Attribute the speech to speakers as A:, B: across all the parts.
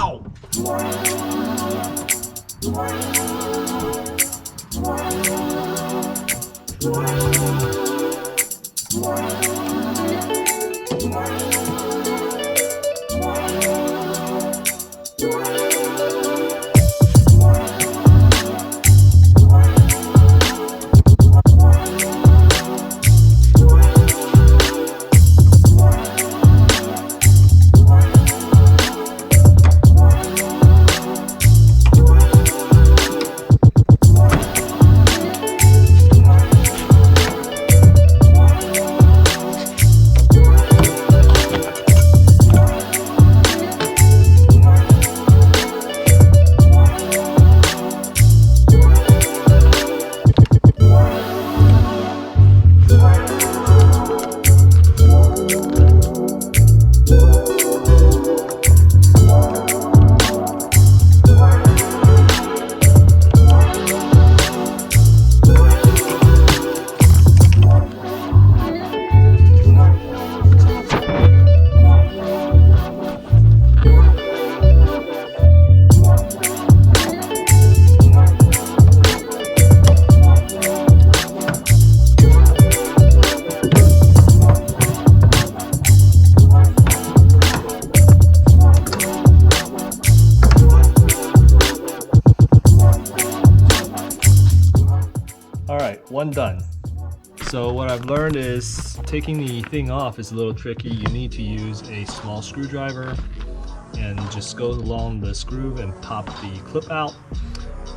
A: Ow! Alright, one done. So what I've learned is taking the thing off is a little tricky. You need to use a small screwdriver and just go along the screw and pop the clip out,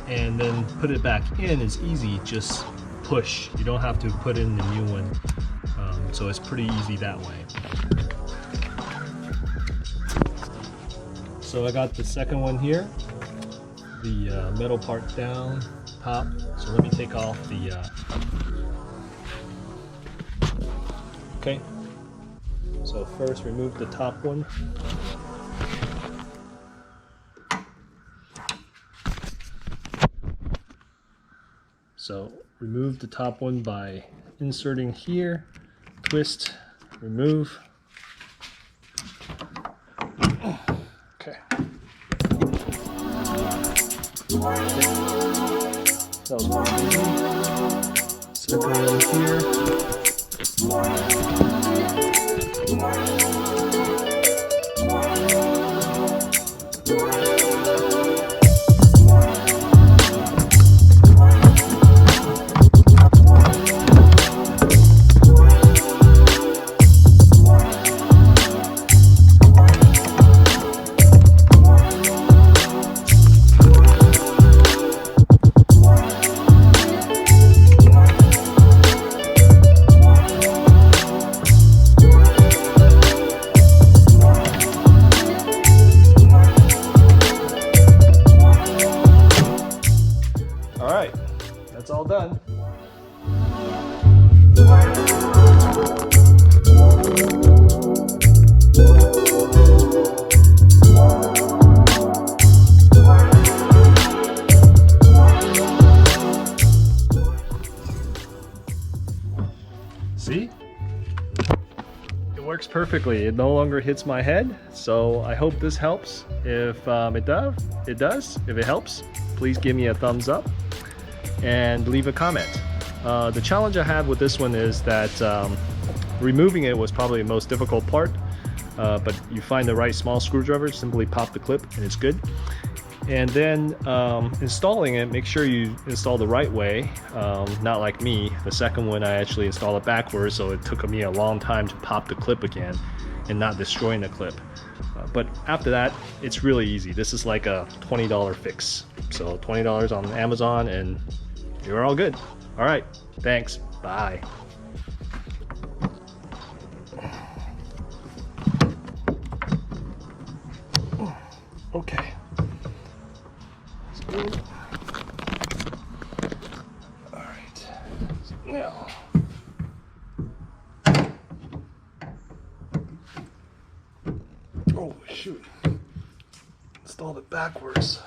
A: and then put it back in is easy, just push. You don't have to put in the new one, so it's pretty easy that way. So I got the second one here, the metal part down, top. So let me take off the okay, so first remove the top one. So remove the top one by inserting here, twist, remove. Okay. That was one easy. Second one here. Alright, that's all done. See? It works perfectly. It no longer hits my head, so I hope this helps. If it does, if it helps, please give me a thumbs up and leave a comment. The challenge I had with this one is that removing it was probably the most difficult part, but you find the right small screwdriver, simply pop the clip and it's good. And then installing it, make sure you install the right way, not like me. The second one I actually installed it backwards, so it took me a long time to pop the clip again and not destroying the clip. But after that, it's really easy. This is like a $20 fix. So $20 on Amazon and you're all good. All right, thanks, bye. Okay. All right, now. Oh shoot, installed it backwards.